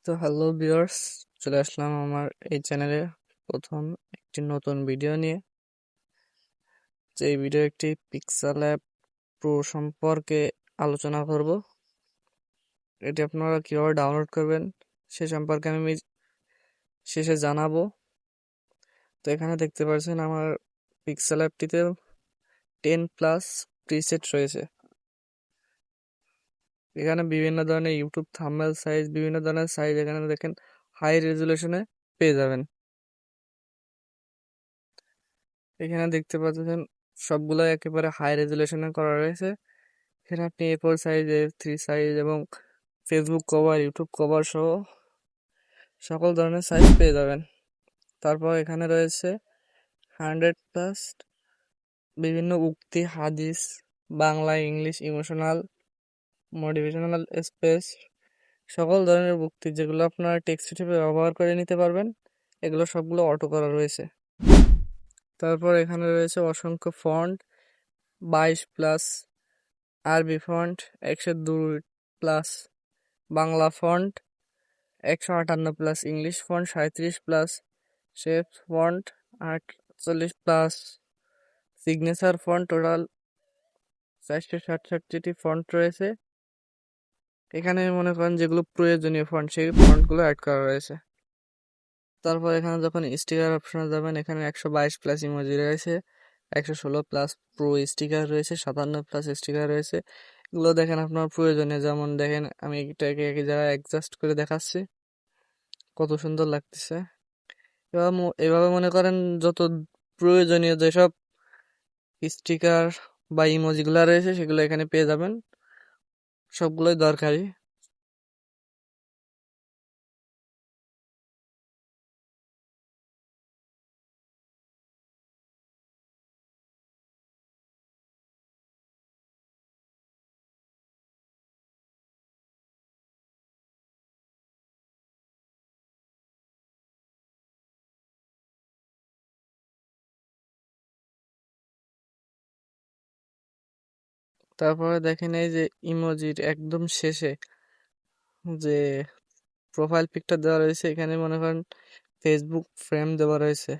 তো hello viewers, চলে আসলাম আমার এই চ্যানেলে প্রথম একটি নতুন ভিডিও নিয়ে। যে এই ভিডিও একটি পিক্সেল অ্যাপ প্রো সম্পর্কে আলোচনা করব। এটি আপনারা কিভাবে ডাউনলোড করবেন সে সম্পর্কে আমি শেষে জানাবো। তো এখানে দেখতে পাচ্ছেন আমার পিক্সেল অ্যাপটিতে 10+ প্রিসেট রয়েছে। এখানে বিভিন্ন ধরনের ইউটিউব থাম্বনেল সাইজ, বিভিন্ন ধরনের সাইজ এখানে দেখেন হাই রেজুলেশনে পেয়ে যাবেন। এখানে দেখতে পাচ্ছেন সবগুলো একেবারে হাই রেজুলেশনে করা রয়েছে। এখানে আপনি A4 সাইজ, A3 সাইজ এবং ফেসবুক কভার, ইউটিউব কভার সহ সকল ধরনের সাইজ পেয়ে যাবেন। তারপর এখানে রয়েছে 100+ বিভিন্ন উক্তি, হাদিস, Bangla, English, emotional, motivational space, সকল ধরনের উক্তি যেগুলো আপনারা টেক্সট হিসেবে ব্যবহার করে নিতে পারবেন। এগুলো সবগুলো অটো করা রয়েছে। তারপর এখানে রয়েছে অসংখ্য ফন্ট, 22+ আরবি font, 102+ Bangla font, 158+ English font, 37+ shape font, 48+ signature font, total 467টি ফন্ট রয়েছে। এখানে মনে করেন যেগুলো প্রয়োজনীয় ফন্ট সেই ফন্টগুলো অ্যাড করা রয়েছে। তারপর এখানে যখন স্টিকার অপশনে যাবেন, এখানে 122+ ইমোজি রয়েছে, 116+ প্রো স্টিকার রয়েছে, 57+ স্টিকার রয়েছে। এগুলো দেখেন আপনার প্রয়োজনে, যেমন দেখেন আমি এটাকে একই জায়গায় অ্যাডজাস্ট করে দেখাচ্ছি, কত সুন্দর লাগতেছে। এভাবে মনে করেন যত প্রয়োজনীয় যেসব স্টিকার বা ইমোজিগুলো রয়েছে সেগুলো এখানে পেয়ে যাবেন, সবগুলোই দরকারি। তারপরে দেখেন এই যে ইমোজির একদম শেষে যে প্রোফাইল পিকটা দেওয়া রয়েছে, এখানে মনে করেন ফেসবুক ফ্রেম দেওয়া রয়েছে,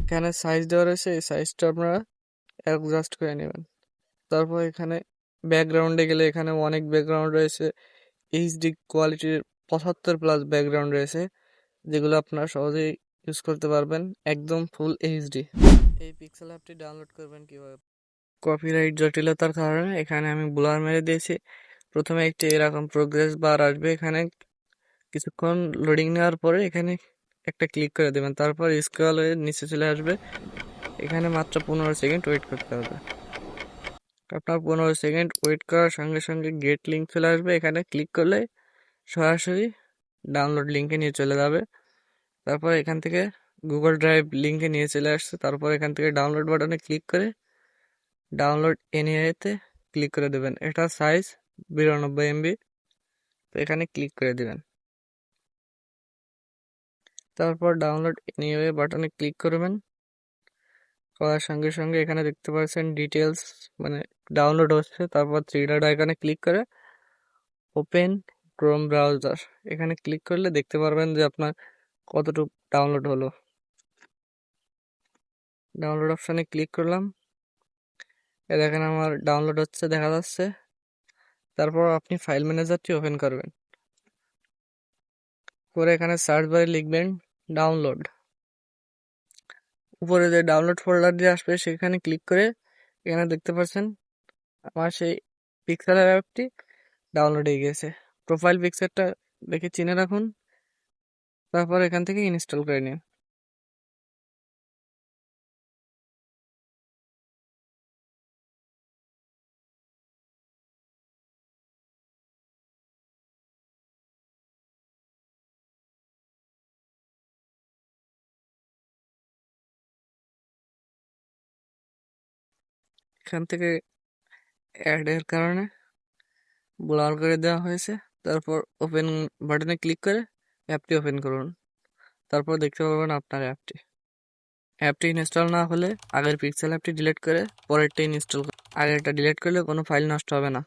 এখানে সাইজ দেওয়া রয়েছে, এই সাইজটা আপনারা অ্যাডজাস্ট করে নেবেন। তারপর এখানে ব্যাকগ্রাউন্ডে গেলে এখানে অনেক ব্যাকগ্রাউন্ড রয়েছে, এইচডি কোয়ালিটির 75+ ব্যাকগ্রাউন্ড রয়েছে, যেগুলো আপনারা সহজেই ইউজ করতে পারবেন, একদম ফুল এইচডি। এই পিক্সেল অ্যাপটি ডাউনলোড করবেন কিভাবে? কপিরাইট জটিলতার কারণে এখানে আমি ব্লার মেরে দিয়েছি। প্রথমে একটি এরকম প্রোগ্রেস বার আসবে, এখানে কিছুক্ষণ লোডিং নেওয়ার পরে এখানে একটা ক্লিক করে দেবেন, তারপর স্ক্রল হয়ে নিচে চলে আসবে। এখানে মাত্র 15 সেকেন্ড ওয়েট করতে হবে। আপনার 15 সেকেন্ড ওয়েট করার সঙ্গে সঙ্গে গেট লিঙ্ক চলে আসবে, এখানে ক্লিক করলে সরাসরি ডাউনলোড লিঙ্কে নিয়ে চলে যাবে। তারপর এখান থেকে গুগল ড্রাইভ লিঙ্কে নিয়ে চলে আসছে, তারপর এখান থেকে ডাউনলোড বাটনে ক্লিক করে ডাউনলোড এনিওয়েতে ক্লিক করে দেবেন। এটা সাইজ 92 MB, তো এখানে ক্লিক করে দেবেন। তারপর ডাউনলোড এনিওয়ে বাটনে ক্লিক করবেন, করার সঙ্গে সঙ্গে এখানে দেখতে পাচ্ছেন ডিটেলস মানে ডাউনলোড হচ্ছে। তারপর থ্রি ডট আইকনে ক্লিক করে ওপেন ক্রোম ব্রাউজার এখানে ক্লিক করলে দেখতে পারবেন যে আপনার কতটুকু ডাউনলোড হলো। ডাউনলোড অপশানে ক্লিক করলাম, দেখেন আমার ডাউনলোড হচ্ছে দেখা যাচ্ছে। তারপর আপনি ফাইল ম্যানেজারটি ওপেন করবেন, করে এখানে সার্চ বারে লিখবেন ডাউনলোড। উপরে যে ডাউনলোড ফোল্ডার দিয়ে আসবে সেখানে ক্লিক করে এখানে দেখতে পাচ্ছেন আমার সেই পিক্সেল অ্যাপটি ডাউনলোড হয়ে গেছে। প্রোফাইল পিকচারটা দেখে চিনে রাখুন, তারপর এখান থেকে ইনস্টল করে নিন। এখান থেকে অ্যাড এর কারণে ব্লার করে দেওয়া হয়েছে। তারপর ওপেন বাটনে ক্লিক করে অ্যাপটি ওপেন করুন, তারপর দেখতে পাবেন আপনার অ্যাপটি ইনস্টল না হলে আগের পিক্সেল অ্যাপটি ডিলিট করে পরেরটা ইনস্টল করুন। আগেরটা ডিলিট করলে কোনো ফাইল নষ্ট হবে না।